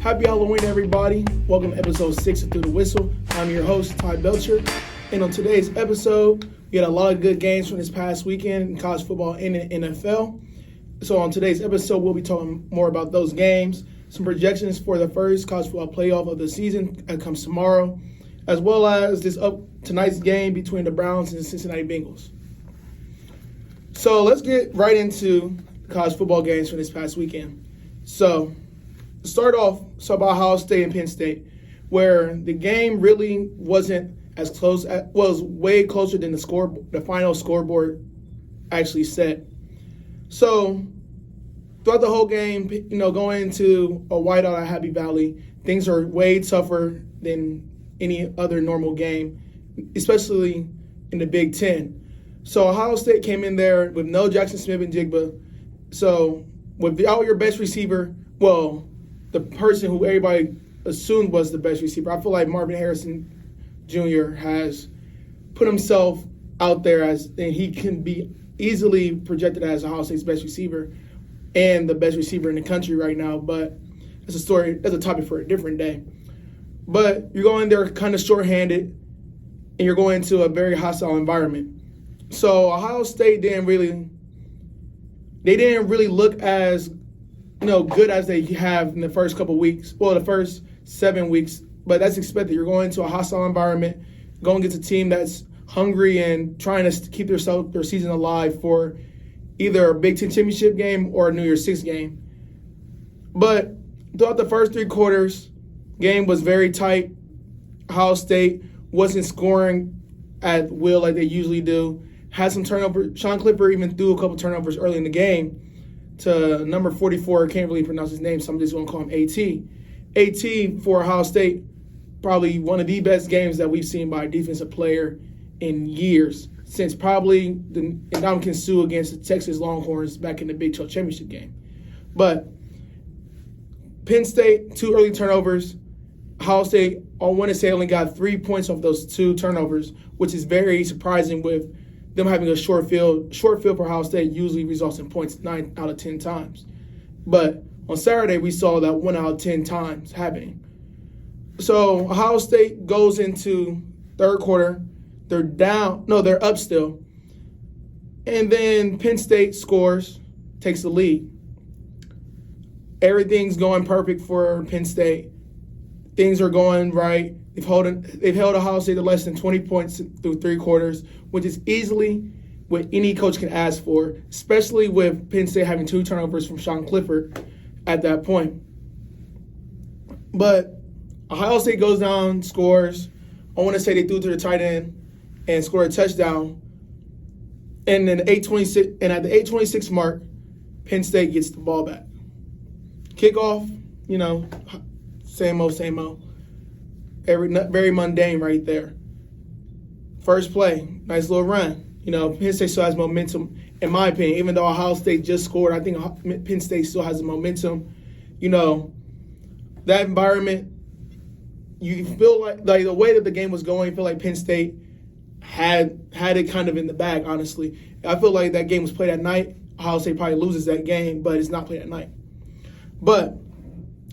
Happy Halloween, everybody. Welcome to episode 6 of Through the Whistle. I'm your host, Ty Belcher. And on today's episode, we had a lot of good games from this past weekend in college football and in the NFL. So on today's episode, we'll be talking more about those games, some projections for the first college football playoff of the season that comes tomorrow, as well as tonight's game between the Browns and the Cincinnati Bengals. So let's get right into college football games from this past weekend. So to start off, about Ohio State and Penn State, where the game really wasn't as close, was way closer than the final scoreboard actually said. So throughout the whole game, going into a whiteout at Happy Valley, things are way tougher than any other normal game, especially in the Big Ten. So Ohio State came in there with no Jackson Smith and Jigba. So without your best receiver, the person who everybody assumed was the best receiver, I feel like Marvin Harrison Jr. has put himself out there and he can be easily projected as Ohio State's best receiver and the best receiver in the country right now. But that's a topic for a different day. But you're going there kind of shorthanded, and you're going into a very hostile environment. So Ohio State didn't really look as good as they have in the first couple weeks. Well, the first 7 weeks, but that's expected. You're going into a hostile environment, going against a team that's hungry and trying to keep their season alive for either a Big Ten championship game or a New Year's Six game. But throughout the first 3 quarters, game was very tight. Ohio State wasn't scoring at will like they usually do. Had some turnovers. Sean Clifford even threw a couple turnovers early in the game to number 44. I can't really pronounce his name, so I'm just going to call him AT. AT for Ohio State, probably one of the best games that we've seen by a defensive player in years, since probably the Ndamukong Suh against the Texas Longhorns back in the Big 12 championship game. But Penn State, 2 early turnovers. Ohio State, I want to say, only got 3 points off those 2 turnovers, which is very surprising with them having a short field. Short field for Ohio State usually results in points 9 out of 10 times. But on Saturday, we saw that 1 out of 10 times happening. So Ohio State goes into third quarter. They're down. No, they're up still. And then Penn State scores, takes the lead. Everything's going perfect for Penn State. Things are going right. They've held Ohio State to less than 20 points through 3 quarters, which is easily what any coach can ask for, especially with Penn State having 2 turnovers from Sean Clifford at that point. But Ohio State goes down, scores. I want to say they threw to the tight end and scored a touchdown. And then at the 8:26 mark, Penn State gets the ball back. Kickoff, same old. Very mundane right there. First play, nice little run. Penn State still has momentum, in my opinion. Even though Ohio State just scored, I think Penn State still has the momentum. That environment, you feel like the way that the game was going, you feel like Penn State had it kind of in the bag, honestly. I feel like that game was played at night. Ohio State probably loses that game, but it's not played at night. But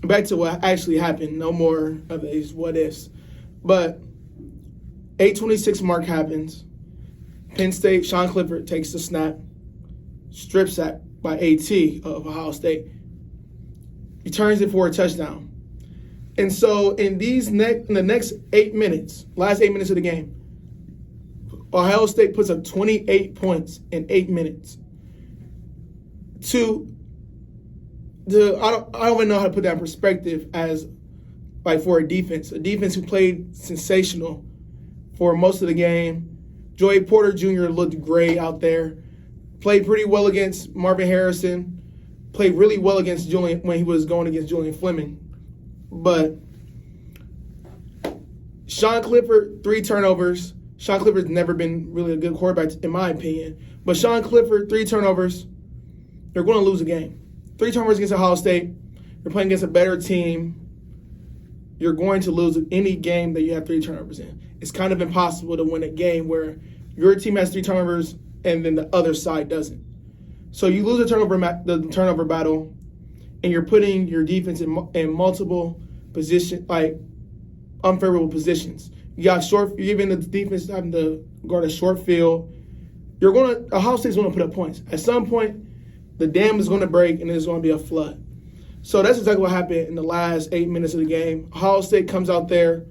back to what actually happened. No more of these what ifs. But 8:26 mark happens. Penn State, Sean Clifford takes the snap. Strip sack by AT of Ohio State. Returns it for a touchdown. And so in the next 8 minutes, last 8 minutes of the game, Ohio State puts up 28 points in 8 minutes. I don't even know how to put that in perspective as for a defense who played sensational for most of the game. Joey Porter Jr. looked great out there. Played pretty well against Marvin Harrison. Played really well against Julian when he was going against Julian Fleming. But Sean Clifford, 3 turnovers. Sean Clifford's never been really a good quarterback, in my opinion. But Sean Clifford, 3 turnovers. They're going to lose a game. 3 turnovers against Ohio State. You're playing against a better team. You're going to lose any game that you have 3 turnovers in. It's kind of impossible to win a game where your team has 3 turnovers and then the other side doesn't. So you lose the turnover battle, and you're putting your defense in multiple position, like unfavorable positions. You're giving the defense having to guard a short field. Ohio State's going to put up points. At some point, the dam is going to break and there's going to be a flood. So that's exactly what happened in the last 8 minutes of the game. Ohio State comes out there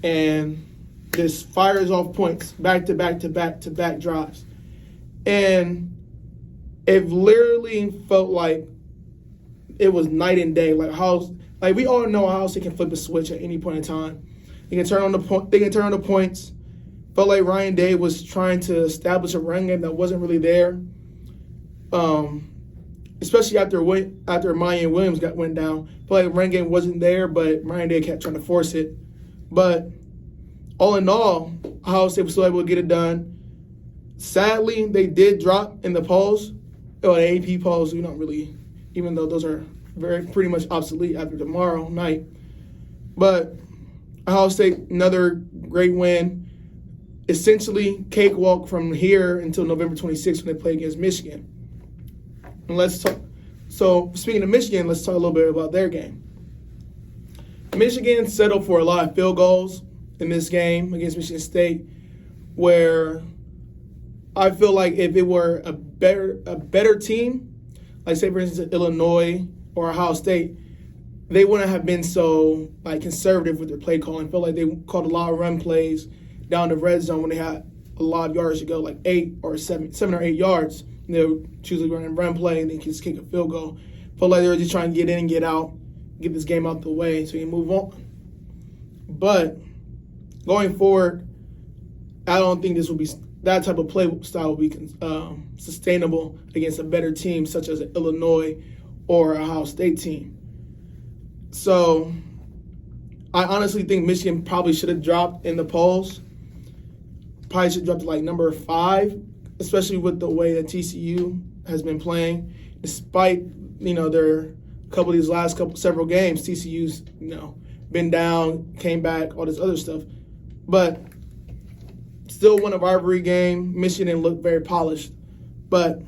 and just fires off points back to back to back to back drives. And it literally felt like it was night and day. Like we all know Ohio State can flip a switch at any point in time. They can turn on the points. Felt like Ryan Day was trying to establish a run game that wasn't really there. Especially after Mayan Williams went down. Felt like run game wasn't there, but Ryan Day kept trying to force it. But all in all, Ohio State was still able to get it done. Sadly, they did drop in the polls, or the AP polls. We don't really, even though those are pretty much obsolete after tomorrow night. But Ohio State, another great win. Essentially, cakewalk from here until November 26th when they play against Michigan. And let's talk. So, speaking of Michigan, let's talk a little bit about their game. Michigan settled for a lot of field goals in this game against Michigan State, where I feel like if it were a better team, like say for instance Illinois or Ohio State, they wouldn't have been so conservative with their play calling. I felt like they called a lot of run plays down the red zone when they had a lot of yards to go, like 7 or 8 yards. And they would choose to run play and then just kick a field goal. Felt like they were just trying to get in and get out, get this game out the way so you move on. But going forward, I don't think that type of play style will be sustainable against a better team such as an Illinois or a Ohio State team. So I honestly think Michigan probably should have dropped in the polls. Probably should have dropped to number 5, especially with the way that TCU has been playing. Despite, their couple of these last several games, TCU's, been down, came back, all this other stuff. But still won a rivalry game. Michigan didn't look very polished. But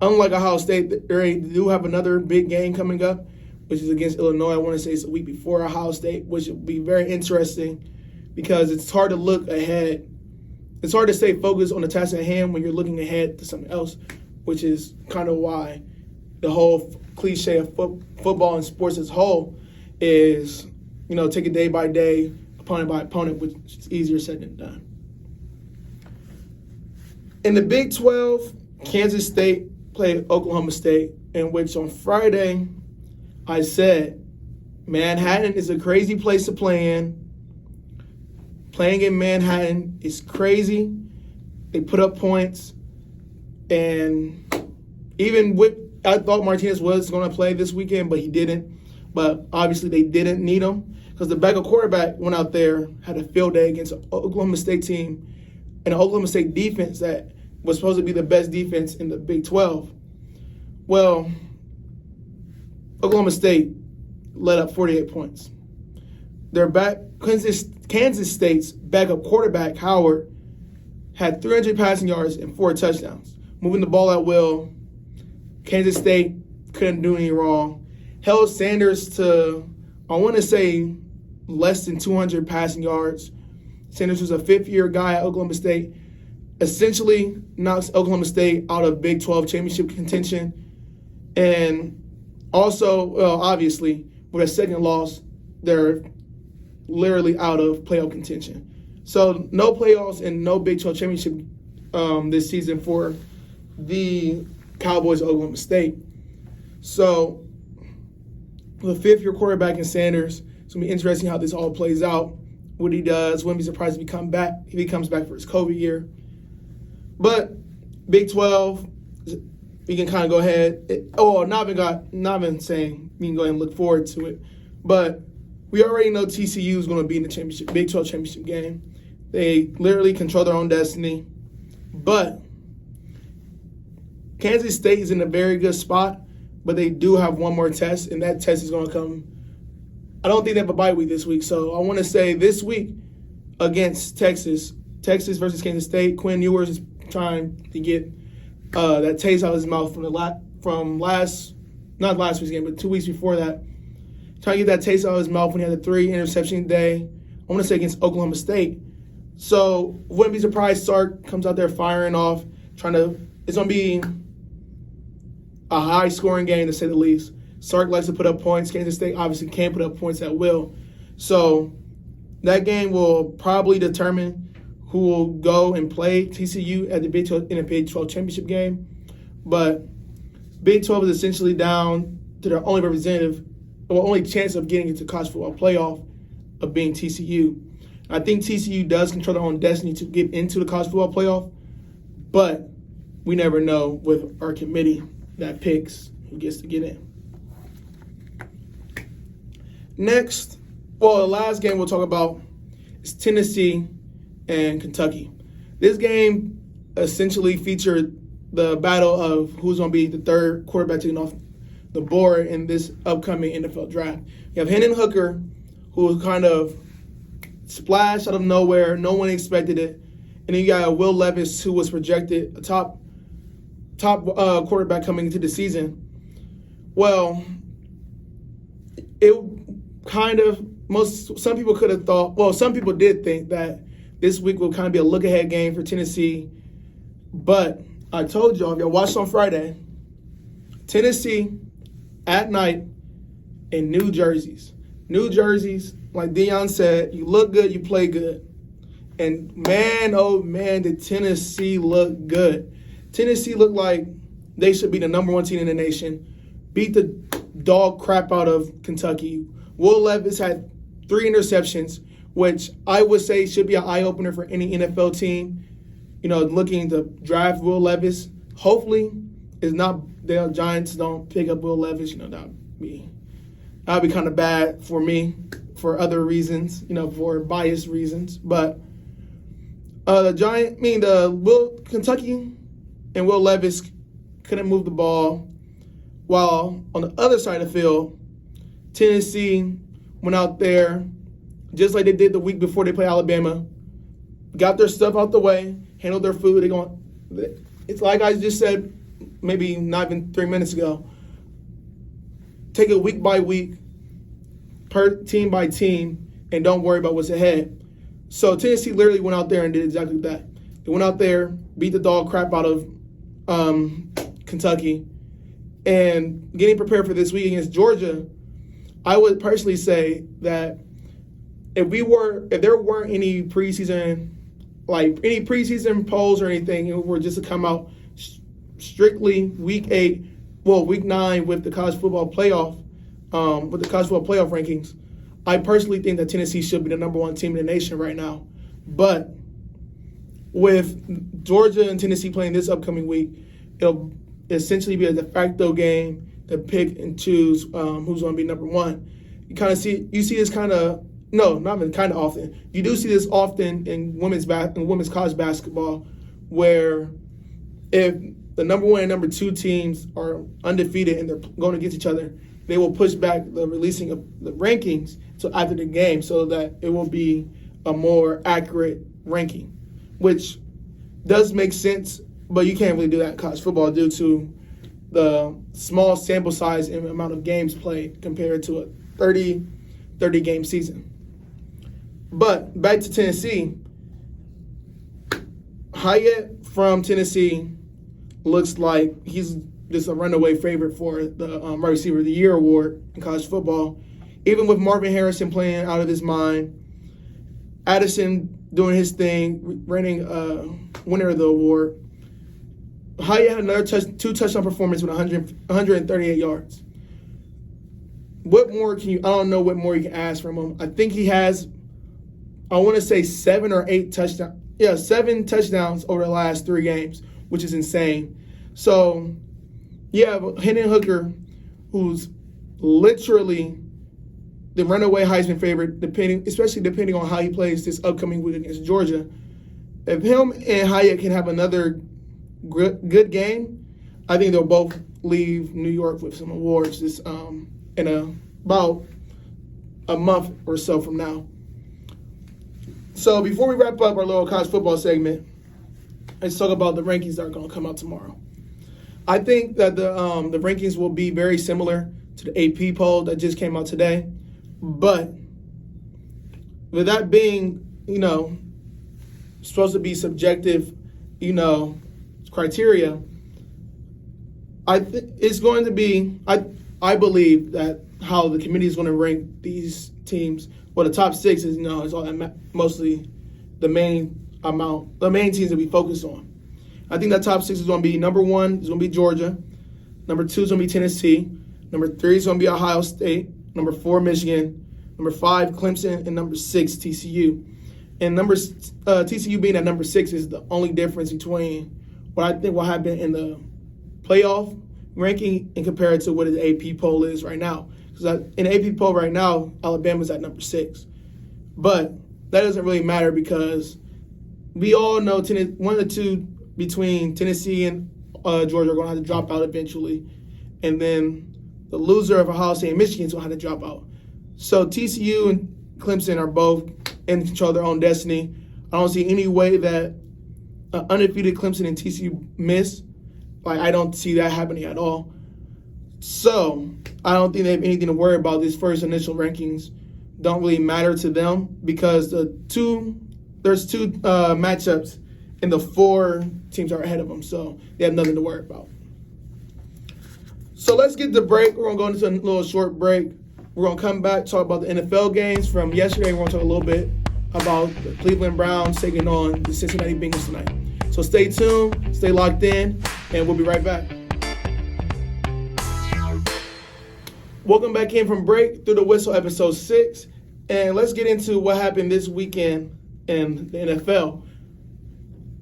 unlike Ohio State, they do have another big game coming up, which is against Illinois. I want to say it's a week before Ohio State, which will be very interesting because it's hard to look ahead. It's hard to stay focused on the task at hand when you're looking ahead to something else, which is kind of why the whole cliche of football and sports as a whole is, take it day by day, opponent by opponent, which is easier said than done. In the Big 12, Kansas State played Oklahoma State, in which on Friday I said Manhattan is a crazy place to play in. Playing in Manhattan is crazy. They put up points. And even I thought Martinez was going to play this weekend, but he didn't. But obviously they didn't need him because the backup quarterback went out there, had a field day against an Oklahoma State team and an Oklahoma State defense that was supposed to be the best defense in the Big 12. Well, Oklahoma State let up 48 points. Kansas State's backup quarterback, Howard, had 300 passing yards and 4 touchdowns. Moving the ball at will. Kansas State couldn't do any wrong. Held Sanders to, I want to say, less than 200 passing yards. Sanders was a fifth-year guy at Oklahoma State. Essentially knocks Oklahoma State out of Big 12 championship contention. And also, obviously, with a second loss, they're literally out of playoff contention. So no playoffs and no Big 12 championship this season for the Cowboys of Oklahoma State. So the fifth-year quarterback in Sanders, it's going to be interesting how this all plays out, what he does. Wouldn't be surprised if he comes back for his COVID year. But Big 12, we can kind of go ahead. Not been saying we can go ahead and look forward to it. But we already know TCU is going to be in the Big 12 championship game. They literally control their own destiny. But Kansas State is in a very good spot, but they do have one more test, and that test is going to come. I don't think they have a bye week this week, so I want to say this week against Texas versus Kansas State, Quinn Ewers is trying to get that taste out of his mouth from last not last week's game, but 2 weeks before that, trying to get that taste out of his mouth when he had the 3 interception day, I want to say against Oklahoma State. So wouldn't be surprised Sark comes out there firing off, it's going to be a high-scoring game, to say the least. Sark likes to put up points. Kansas State obviously can't put up points at will. So that game will probably determine who will go and play TCU at the Big 12 in a Big 12 championship game. But Big 12 is essentially down to their only representative, or only chance of getting into college football playoff of being TCU. I think TCU does control their own destiny to get into the college football playoff, but we never know with our committee that picks who gets to get in. Next, the last game we'll talk about is Tennessee and Kentucky. This game essentially featured the battle of who's going to be the third quarterback taken off the board in this upcoming NFL draft. You have Hendon Hooker, who kind of splashed out of nowhere. No one expected it. And then you got Will Levis, who was projected a top quarterback coming into the season. Well, some people could have thought, some people did think that this week will kind of be a look-ahead game for Tennessee. But I told y'all, if y'all watched on Friday, Tennessee at night in New Jerseys. New Jerseys, like Deion said, you look good, you play good. And man, oh man, did Tennessee look good. Tennessee looked like they should be the number 1 team in the nation. Beat the dog crap out of Kentucky. Will Levis had 3 interceptions, which I would say should be an eye-opener for any NFL team, looking to draft Will Levis. Hopefully, the Giants don't pick up Will Levis. That'd be kind of bad for me for other reasons, for biased reasons. But Kentucky and Will Levis couldn't move the ball, while on the other side of the field, Tennessee went out there just like they did the week before they played Alabama, got their stuff out the way, handled their food. It's like I just said, maybe not even 3 minutes ago. Take it week by week, per team by team, and don't worry about what's ahead. So Tennessee literally went out there and did exactly that. They went out there, beat the dog crap out of Kentucky, and getting prepared for this week against Georgia. I would personally say that if there weren't any preseason polls or anything, it were just to come out strictly week 9 with the college football playoff, rankings, I personally think that Tennessee should be the number 1 team in the nation right now. But with Georgia and Tennessee playing this upcoming week, it'll essentially be a de facto game to pick and choose who's going to be number 1. You see this kind of, no, not even kind of often. You do see this often in women's college basketball, where if the number 1 and number 2 teams are undefeated and they're going against each other, they will push back the releasing of the rankings so after the game, so that it will be a more accurate ranking, which does make sense, but you can't really do that in college football due to the small sample size and amount of games played compared to a 30-game season. But back to Tennessee, Hyatt from Tennessee looks like he's just a runaway favorite for the Wide Receiver of the Year award in college football. Even with Marvin Harrison playing out of his mind, Addison doing his thing, reigning winner of the award, Hyatt had another 2 touchdown performance with 138 yards. What more I don't know what more you can ask from him. I think he has, I want to say 7 or 8 touchdowns. Yeah, 7 touchdowns over the last 3 games, which is insane. So, yeah, Hendon Hooker, who's literally the runaway Heisman favorite, especially depending on how he plays this upcoming week against Georgia. If him and Hyatt can have another good game, I think they'll both leave New York with some awards in about a month or so from now. So before we wrap up our little college football segment, let's talk about the rankings that are going to come out tomorrow. I think that the rankings will be very similar to the AP poll that just came out today. But with that being, supposed to be subjective, criteria, it's going to be, I believe that how the committee is going to rank these teams, the top six is, is all mostly the main teams that we focus on. I think that top six is going to be number 1 is going to be Georgia, number 2 is going to be Tennessee, number 3 is going to be Ohio State, number 4 Michigan, number 5 Clemson, and number 6 TCU. And TCU being at number 6 is the only difference between what I think will happen in the playoff ranking and compared to what the AP poll is right now. Because in the AP poll right now, Alabama's at number 6. But that doesn't really matter because we all know one of the two between Tennessee and Georgia are going to have to drop out eventually. And then the loser of Ohio State and Michigan is going to have to drop out. So TCU and Clemson are both in control of their own destiny. I don't see any way that undefeated Clemson and TCU miss. I don't see that happening at all. So I don't think they have anything to worry about. These first initial rankings don't really matter to them because there's two matchups and the 4 teams are ahead of them. So they have nothing to worry about. So let's get the break. We're going to go into a little short break. We're going to come back, talk about the NFL games from yesterday. We're going to talk a little bit about the Cleveland Browns taking on the Cincinnati Bengals tonight. So stay tuned, stay locked in, and we'll be right back. Welcome back in from break through the whistle, episode 6. And let's get into what happened this weekend in the NFL.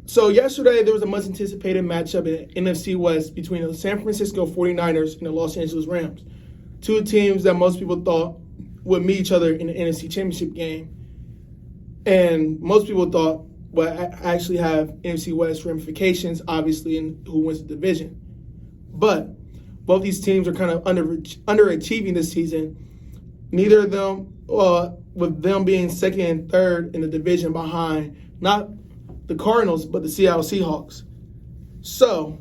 So yesterday, there was a much-anticipated matchup in the NFC West between the San Francisco 49ers and the Los Angeles Rams. 2 teams that most people thought would meet each other in the NFC Championship game. And most people thought would actually have NFC West ramifications, obviously, in who wins the division. But both these teams are kind of underachieving this season. Neither of them, with them being second and third in the division behind, not the Cardinals, but the Seattle Seahawks. So,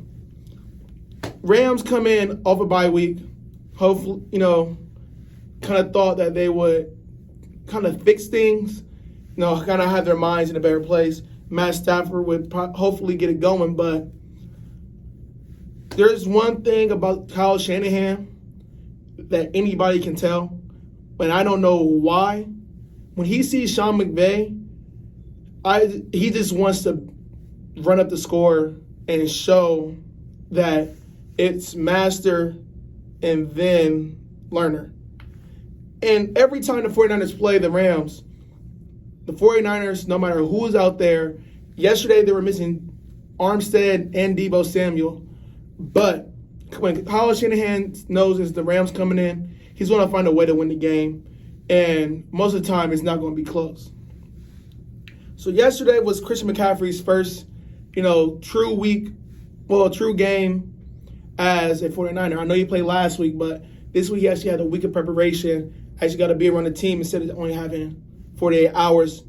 Rams come in off a bye week. Hopefully, kind of thought that they would kind of fix things, kind of have their minds in a better place. Matt Stafford would hopefully get it going, but there's one thing about Kyle Shanahan that anybody can tell, and I don't know why. When he sees Sean McVay, he just wants to run up the score and show that it's master and then learner. And every time the 49ers play the Rams, the 49ers, no matter who is out there, yesterday they were missing Armstead and Deebo Samuel. But when Kyle Shanahan knows it's the Rams coming in, he's going to find a way to win the game. And most of the time, it's not going to be close. So yesterday was Christian McCaffrey's first, true game as a 49er. I know he played last week, but this week he actually had a week of preparation. Actually got to be around the team instead of only having 48 hours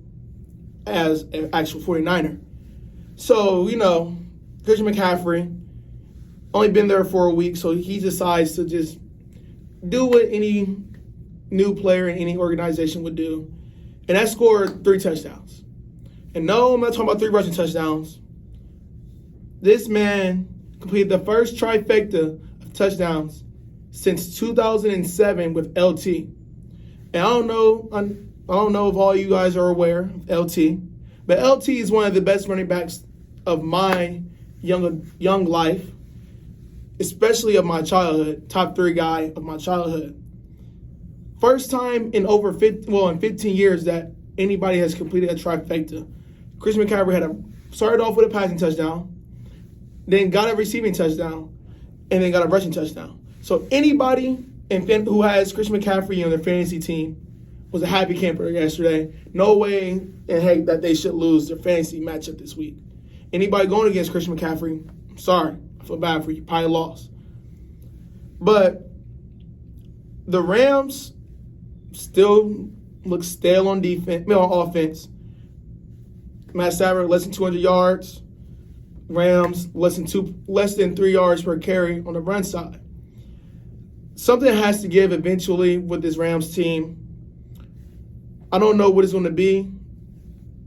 as an actual 49er. So, Christian McCaffrey only been there for a week, so he decides to just do what any new player in any organization would do. And that scored 3 touchdowns. And no, I'm not talking about 3 rushing touchdowns. This man completed the first trifecta of touchdowns since 2007 with LT. And I don't know if all you guys are aware of LT, but LT is one of the best running backs of my young life, especially of my childhood, top 3 guy of my childhood. First time in in 15 years that anybody has completed a trifecta. Christian McCaffrey started off with a passing touchdown, then got a receiving touchdown, and then got a rushing touchdown. So anybody who has Christian McCaffrey on their fantasy team was a happy camper yesterday. No way in heck that they should lose their fantasy matchup this week. Anybody going against Christian McCaffrey, I'm sorry. I feel bad for you. Probably lost. But the Rams still look stale on offense. Matt Stafford, less than 200 yards. Rams less than 3 yards per carry on the run side. Something has to give eventually with this Rams team. I don't know what it's going to be.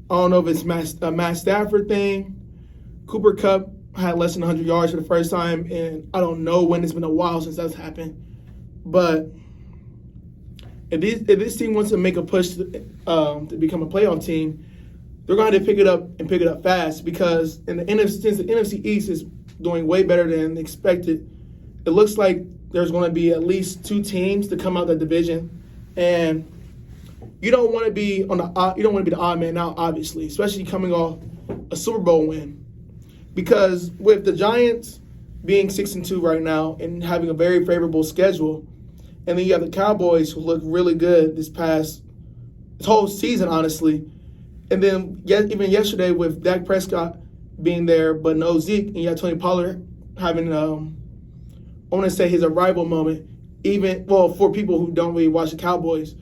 I don't know if it's a Matt Stafford thing. Cooper Kupp had less than 100 yards for the first time, and I don't know when. It's been a while since that's happened. But if this team wants to make a push to become a playoff team, they're going to have to pick it up fast, because since the NFC East is doing way better than expected, it looks like there's going to be at least 2 teams to come out of that division, and you don't want to be the odd man out, obviously, especially coming off a Super Bowl win, because with the Giants being 6-2 right now and having a very favorable schedule, and then you have the Cowboys who look really good this whole season, honestly. And then even yesterday with Dak Prescott being there but no Zeke, and you have Tony Pollard having, I want to say, his arrival moment. For people who don't really watch the Cowboys,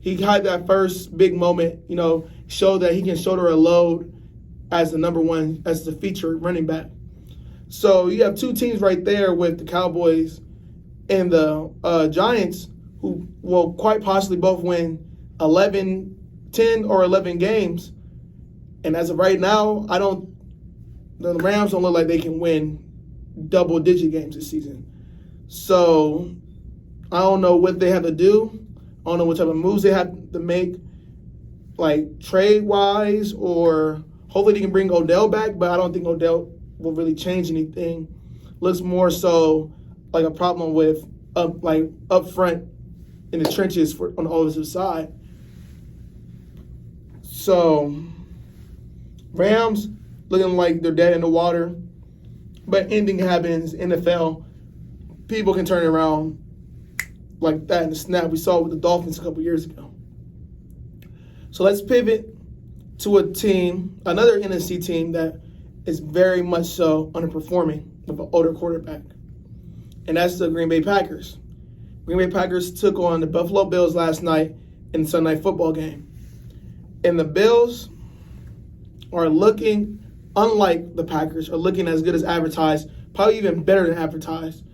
he had that first big moment, show that he can shoulder a load as the featured running back. So you have 2 teams right there with the Cowboys and the Giants, who will quite possibly both win 10 or 11 games. And as of right now, the Rams don't look like they can win double-digit games this season. So I don't know what they have to do. I don't know what type of moves they have to make, like trade-wise, or hopefully they can bring Odell back, but I don't think Odell will really change anything. Looks more so like a problem with up front in the trenches on the offensive side. So Rams looking like they're dead in the water, but anything happens in the NFL. People can turn it around like that in a snap. We saw it with the Dolphins a couple years ago. So let's pivot to another NFC team that is very much so underperforming with an older quarterback. And that's the Green Bay Packers. Green Bay Packers took on the Buffalo Bills last night in the Sunday Night Football game. And the Bills are looking, unlike the Packers, are looking as good as advertised, probably even better than advertised.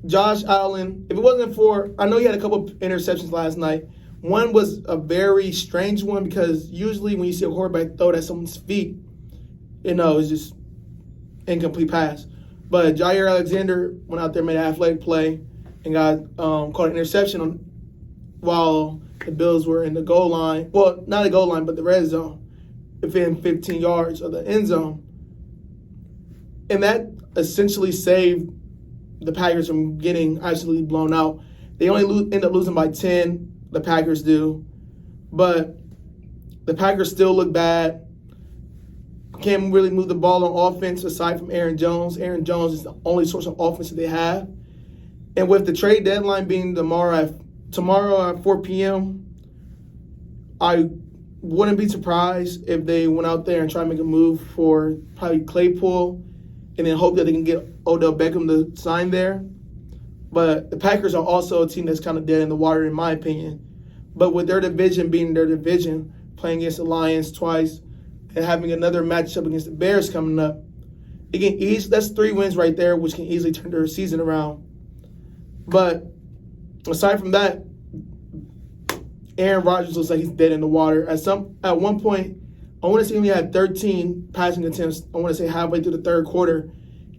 Josh Allen, if it wasn't for, I know he had a couple interceptions last night. One was a very strange one, because usually when you see a quarterback throw it at someone's feet, it's just incomplete pass. But Jair Alexander went out there, made an athletic play, and got caught an interception while the Bills were in the goal line. Well, not the goal line, but the red zone, within 15 yards of the end zone. And that essentially saved the Packers from getting absolutely blown out. They only end up losing by 10, the Packers do. But the Packers still look bad. Can't really move the ball on offense aside from Aaron Jones. Aaron Jones is the only source of offense that they have. And with the trade deadline being tomorrow at 4 p.m., I wouldn't be surprised if they went out there and tried to make a move for probably Claypool, and then hope that they can get Odell Beckham to sign there. But the Packers are also a team that's kind of dead in the water, in my opinion. But with their division being their division, playing against the Lions twice, and having another matchup against the Bears coming up, that's 3 wins right there, which can easily turn their season around. But aside from that, Aaron Rodgers looks like he's dead in the water. At one point, I want to say he had 13 passing attempts, I want to say halfway through the third quarter,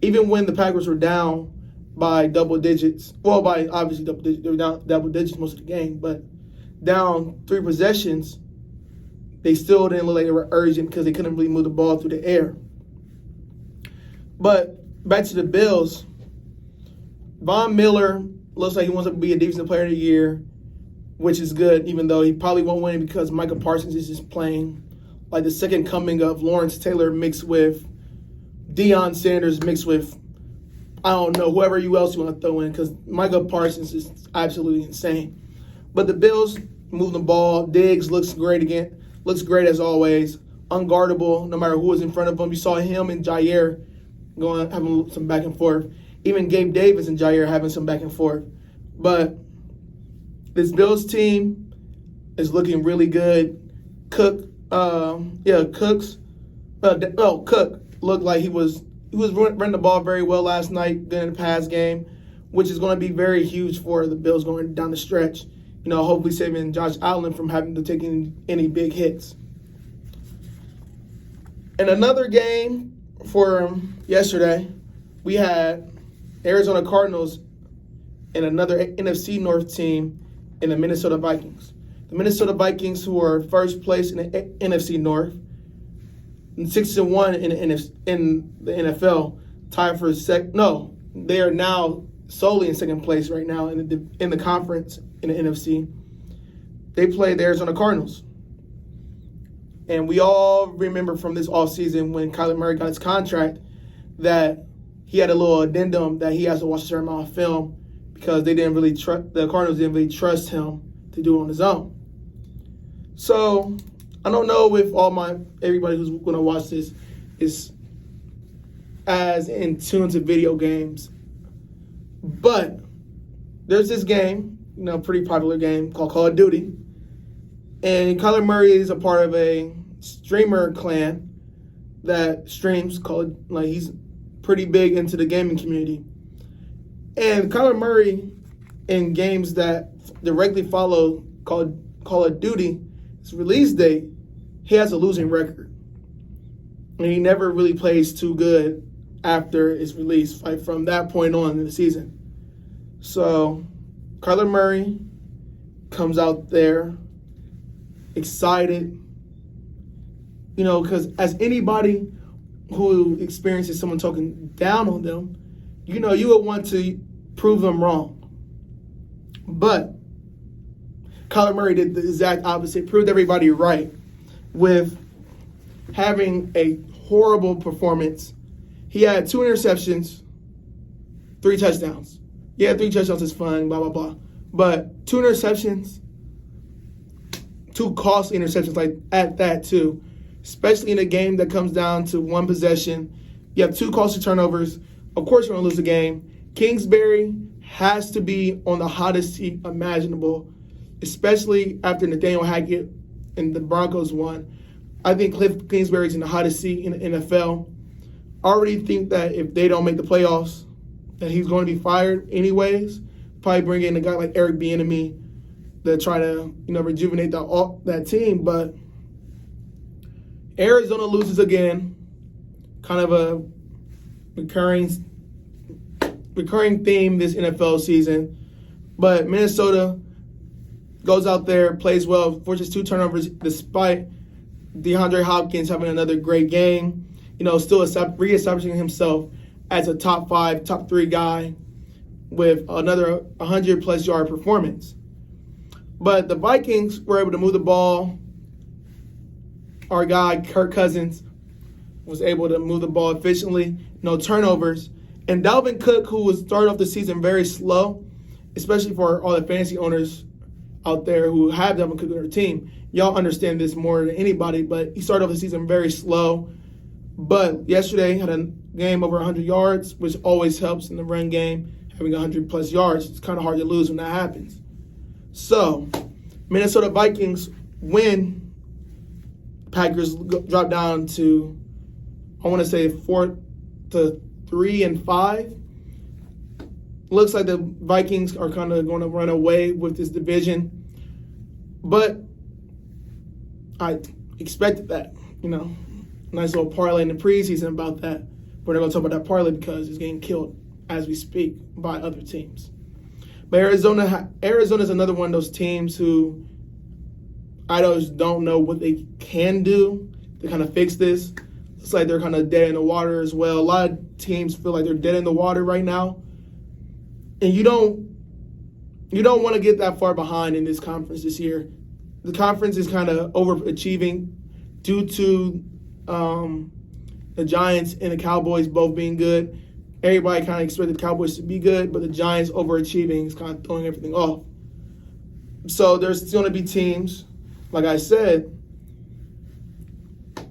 even when the Packers were down by double digits. Well, by obviously double digits. They were down double digits most of the game, but down 3 possessions, they still didn't look like they were urgent because they couldn't really move the ball through the air. But back to the Bills, Von Miller looks like he wants to be a defensive player of the year, which is good, even though he probably won't win it because Micah Parsons is just playing like the second coming of Lawrence Taylor mixed with Deion Sanders mixed with, I don't know, whoever else you want to throw in, because Micah Parsons is absolutely insane. But the Bills move the ball. Diggs looks great again. Looks great as always. Unguardable, no matter who was in front of him. You saw him and Jair having some back and forth. Even Gabe Davis and Jair having some back and forth. But this Bills team is looking really good. Cook looked like he was running the ball very well last night, good in the pass game, which is going to be very huge for the Bills going down the stretch. Hopefully saving Josh Allen from having to take any big hits. In another game for yesterday, we had Arizona Cardinals and another NFC North team in the Minnesota Vikings. The Minnesota Vikings, who are first place in the NFC North, and 6-1 in the NFL, tied for they are now solely in second place right now in the conference in the NFC. They played the Arizona Cardinals. And we all remember from this offseason when Kyler Murray got his contract that he had a little addendum that he has to watch a certain amount of film because the Cardinals didn't really trust him to do it on his own. So I don't know if everybody who's going to watch this is as in tune to video games, but there's this game, pretty popular game called Call of Duty, and Kyler Murray is a part of a streamer clan that streams he's pretty big into the gaming community. And Kyler Murray, in games that directly follow Call of Duty, his release date, he has a losing record. And he never really plays too good after its release, from that point on in the season. So Kyler Murray comes out there excited, because as anybody who experiences someone talking down on them, you would want to prove them wrong. But Kyler Murray did the exact opposite, proved everybody right with having a horrible performance. He had 2 interceptions, 3 touchdowns. Yeah, 3 touchdowns is fun, blah, blah, blah. But 2 interceptions, 2 costly interceptions at that too, especially in a game that comes down to 1 possession. You have 2 costly turnovers. Of course you're going to lose the game. Kingsbury has to be on the hottest seat imaginable, especially after Nathaniel Hackett and the Broncos won. I think Cliff Kingsbury's in the hottest seat in the NFL. I already think that if they don't make the playoffs, that he's going to be fired anyways. Probably bring in a guy like Eric Bieniemy to try to rejuvenate that team. But Arizona loses again, kind of a recurring theme this NFL season. But Minnesota goes out there, plays well, forces 2 turnovers despite DeAndre Hopkins having another great game. Still reestablishing himself as a top 5, top 3 guy with another 100-plus yard performance. But the Vikings were able to move the ball. Our guy, Kirk Cousins, was able to move the ball efficiently, no turnovers. And Dalvin Cook, who was started off the season very slow, especially for all the fantasy owners out there who have Dalvin Cook on their team, y'all understand this more than anybody, but he started off the season very slow. But yesterday had a game over 100 yards, which always helps in the run game. Having 100-plus yards, it's kind of hard to lose when that happens. So, Minnesota Vikings win. Packers drop down to, I want to say, 4-3-5. Looks like the Vikings are kind of going to run away with this division. But I expected that, Nice little parlay in the preseason about that. We're not going to talk about that parlay because it's getting killed as we speak by other teams. But Arizona is another one of those teams who I just don't know what they can do to kind of fix this. It's like they're kind of dead in the water as well. A lot of teams feel like they're dead in the water right now. And you don't want to get that far behind in this conference this year. The conference is kind of overachieving due to the Giants and the Cowboys both being good. Everybody kind of expected the Cowboys to be good, but the Giants overachieving is kind of throwing everything off. So there's still going to be teams, like I said,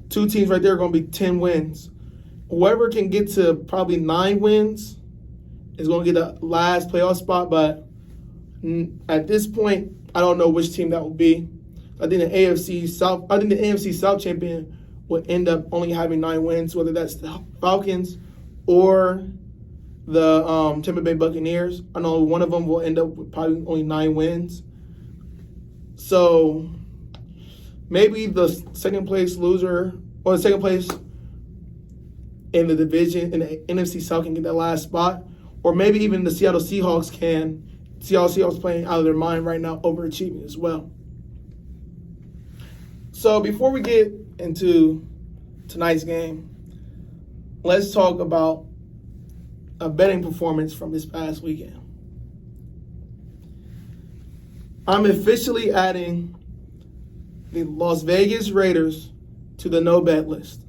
2 teams right there are going to be 10 wins. Whoever can get to probably 9 wins is going to get the last playoff spot, but at this point, I don't know which team that will be. I think the NFC South champion will end up only having 9 wins, whether that's the Falcons or the Tampa Bay Buccaneers. I know one of them will end up with probably only 9 wins. So maybe the second place loser or the second place in the division in the NFC South can get that last spot, or maybe even the Seattle Seahawks can. Seattle Seahawks playing out of their mind right now, overachieving as well. So before we get into tonight's game, let's talk about a betting performance from this past weekend. I'm officially adding the Las Vegas Raiders to the no-bet list.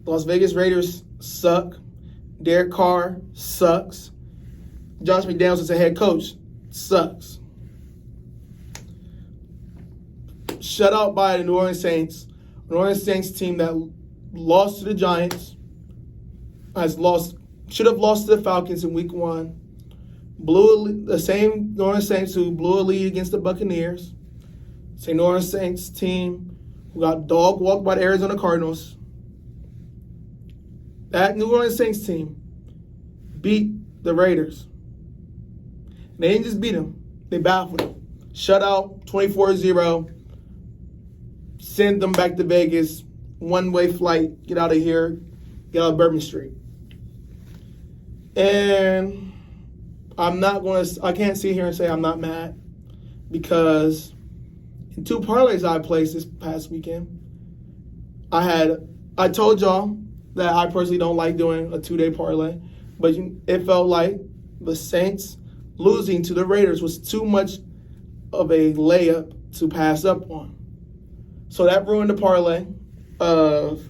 The Las Vegas Raiders suck. Derek Carr sucks. Josh McDaniels as a head coach sucks. Shut out by the New Orleans Saints. New Orleans Saints team that lost to the Giants, should have lost to the Falcons in week 1. The same New Orleans Saints who blew a lead against the Buccaneers. Same New Orleans Saints team who got dog walked by the Arizona Cardinals. That New Orleans Saints team beat the Raiders. They didn't just beat them. They baffled them. Shut out 24-0. Send them back to Vegas. One-way flight. Get out of here. Get out of Bourbon Street. And I can't sit here and say I'm not mad, because in 2 parlays I placed this past weekend, I told y'all that I personally don't like doing a 2-day parlay, but it felt like the Saints losing to the Raiders was too much of a layup to pass up on. So that ruined the parlay of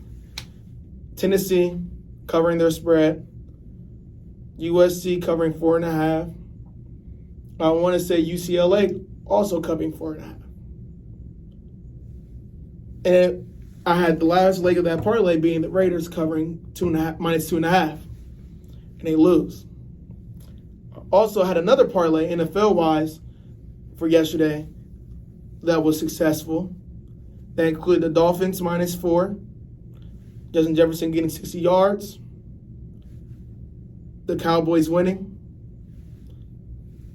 Tennessee covering their spread, USC covering 4.5. I want to say UCLA also covering 4.5. And I had the last leg of that parlay being the Raiders covering -2.5, and they lose. Also had another parlay NFL-wise for yesterday that was successful. That included the Dolphins -4, Justin Jefferson getting 60 yards, the Cowboys winning,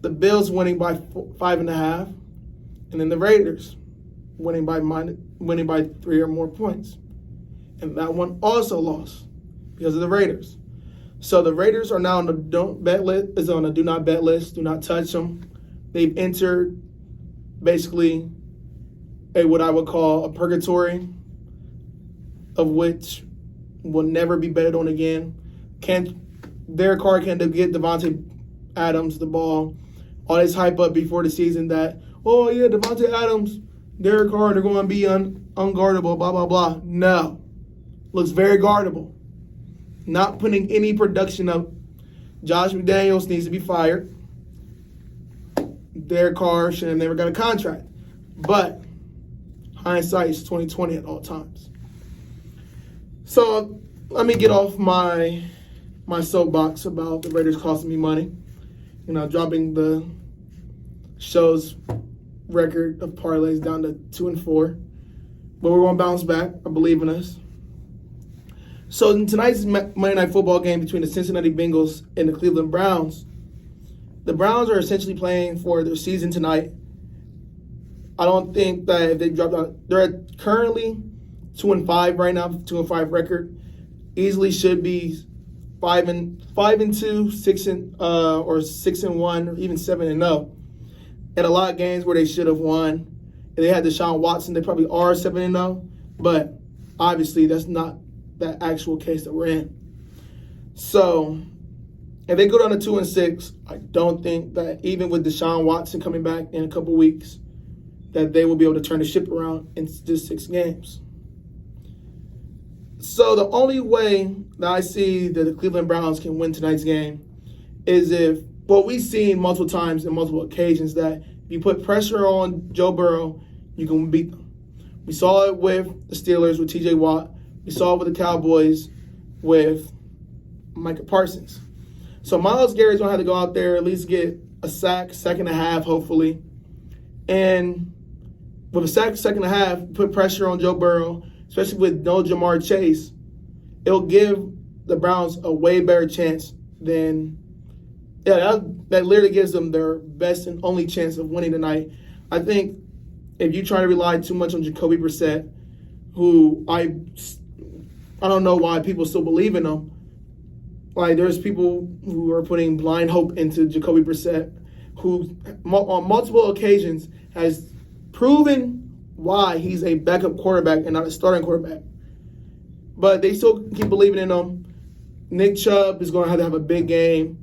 the Bills winning by 5.5, and then the Raiders winning by 3 or more points. And that one also lost because of the Raiders. So the Raiders are now on the don't bet list, is on a do not bet list. Do not touch them. They've entered basically what I would call a purgatory, of which will never be betted on again. Derek Carr can't get Devontae Adams the ball. All this hype up before the season that, oh yeah, Devontae Adams, Derek Carr, they're going to be unguardable, blah, blah, blah. No. Looks very guardable. Not putting any production up. Josh McDaniels needs to be fired. Derek Carr should have never got a contract. But hindsight is 20/20 at all times. So let me get off my soapbox about the Raiders costing me money. Dropping the show's record of parlays down to 2-4. But we're going to bounce back. I believe in us. So in tonight's Monday Night Football game between the Cincinnati Bengals and the Cleveland Browns, the Browns are essentially playing for their season tonight. I don't think that if they dropped out, they're currently 2-5 right now, 2-5 record. Easily should be 5-2, 6-1, or even 7-0. And a lot of games where they should have won. If they had Deshaun Watson, they probably are 7-0. But obviously, that's not that actual case that we're in. So if they go down to 2-6, I don't think that even with Deshaun Watson coming back in a couple weeks, that they will be able to turn the ship around in just 6 games. So the only way that I see that the Cleveland Browns can win tonight's game is if, we've seen multiple times and multiple occasions that if you put pressure on Joe Burrow, you can beat them. We saw it with the Steelers with T.J. Watt. We saw it with the Cowboys with Micah Parsons. So Myles Garrett's going to have to go out there, at least get a sack, second and a half, hopefully. And with a sack, second and a half, put pressure on Joe Burrow, especially with no Jamar Chase, it'll give the Browns a way better chance than that literally gives them their best and only chance of winning tonight. I think if you try to rely too much on Jacoby Brissett, who I don't know why people still believe in him. Like, there's people who are putting blind hope into Jacoby Brissett, who on multiple occasions has proven why he's a backup quarterback and not a starting quarterback. But they still keep believing in him. Nick Chubb is going to have a big game.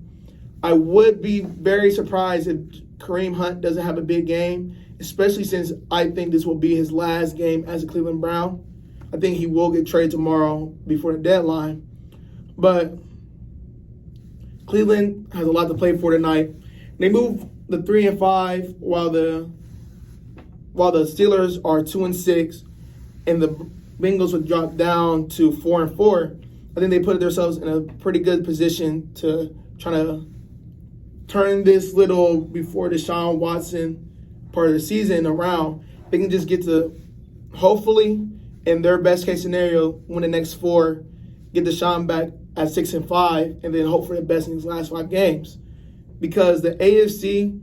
I would be very surprised if Kareem Hunt doesn't have a big game, especially since I think this will be his last game as a Cleveland Brown. I think he will get traded tomorrow before the deadline. But Cleveland has a lot to play for tonight. They move the 3-5 while the Steelers are 2-6 and the Bengals would drop down to 4-4. I think they put themselves in a pretty good position to try to turn this little before Deshaun Watson part of the season around. They can just get to, hopefully, in their best case scenario, win the next 4, get Deshaun back at 6-5, and then hope for the best in these last 5 games. Because the AFC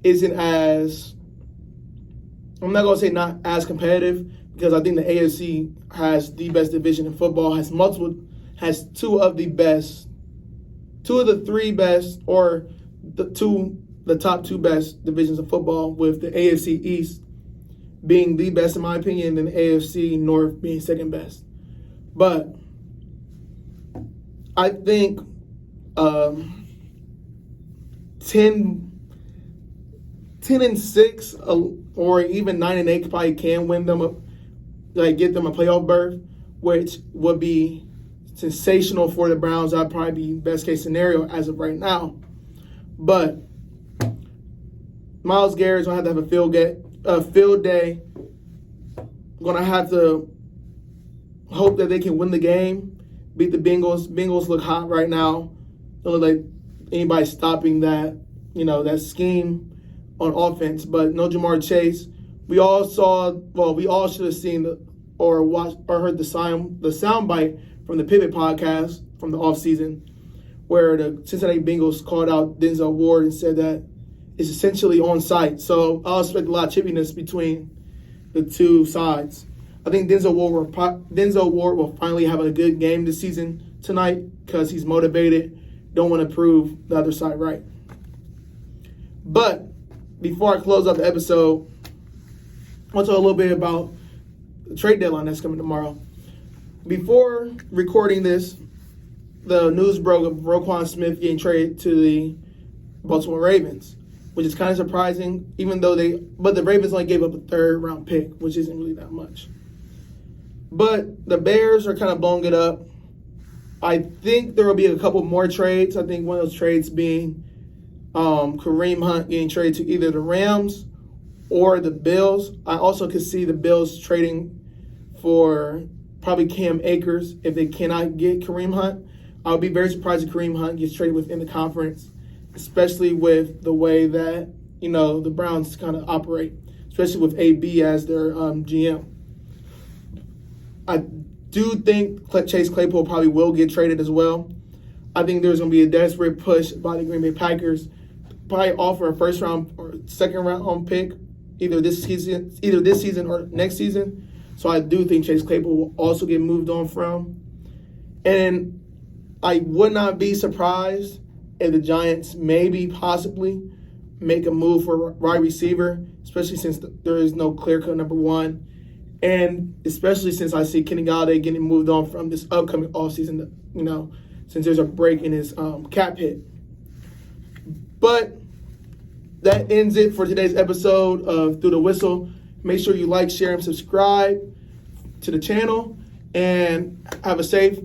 isn't as, I'm not going to say not as competitive, because I think the AFC has the best division in football, has two of the 3 best, or the top 2 best divisions of football, with the AFC East being the best in my opinion, and the AFC North being second best. But I think 10-6 or even 9-8 probably can win them, get them a playoff berth, which would be sensational for the Browns. That'd probably be best case scenario as of right now. But Myles Garrett's gonna have to have a field day. Gonna have to hope that they can win the game, beat the Bengals. Bengals look hot right now. Don't look like anybody stopping that scheme on offense. But no Jamar Chase. We all should have seen or watched or heard the soundbite from the Pivot podcast from the offseason, where the Cincinnati Bengals called out Denzel Ward and said that it's essentially on site. So I'll expect a lot of chippiness between the two sides. I think Denzel Ward will finally have a good game this season tonight because he's motivated, don't want to prove the other side right. But before I close out the episode, I want to talk a little bit about the trade deadline that's coming tomorrow. Before recording this, the news broke of Roquan Smith getting traded to the Baltimore Ravens, which is kind of surprising, but the Ravens only gave up a 3rd-round pick, which isn't really that much. But the Bears are kind of blowing it up. I think there will be a couple more trades. I think one of those trades being Kareem Hunt getting traded to either the Rams or the Bills. I also could see the Bills trading for probably Cam Akers if they cannot get Kareem Hunt. I would be very surprised if Kareem Hunt gets traded within the conference, especially with the way that, the Browns kind of operate, especially with AB as their GM. I do think Chase Claypool probably will get traded as well. I think there's going to be a desperate push by the Green Bay Packers, probably offer a 1st-round or 2nd-round pick either this season or next season. So I do think Chase Claypool will also get moved on from. And I would not be surprised if the Giants possibly make a move for wide receiver, especially since there is no clear-cut number 1. And especially since I see Kenny Galladay getting moved on from this upcoming offseason, since there's a break in his cap hit. But that ends it for today's episode of Through the Whistle. Make sure you like, share, and subscribe to the channel. And have a safe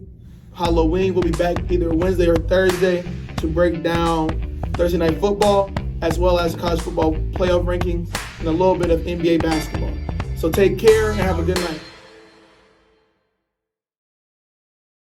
Halloween. We'll be back either Wednesday or Thursday to break down Thursday Night Football, as well as college football playoff rankings and a little bit of NBA basketball. So take care and have a good night.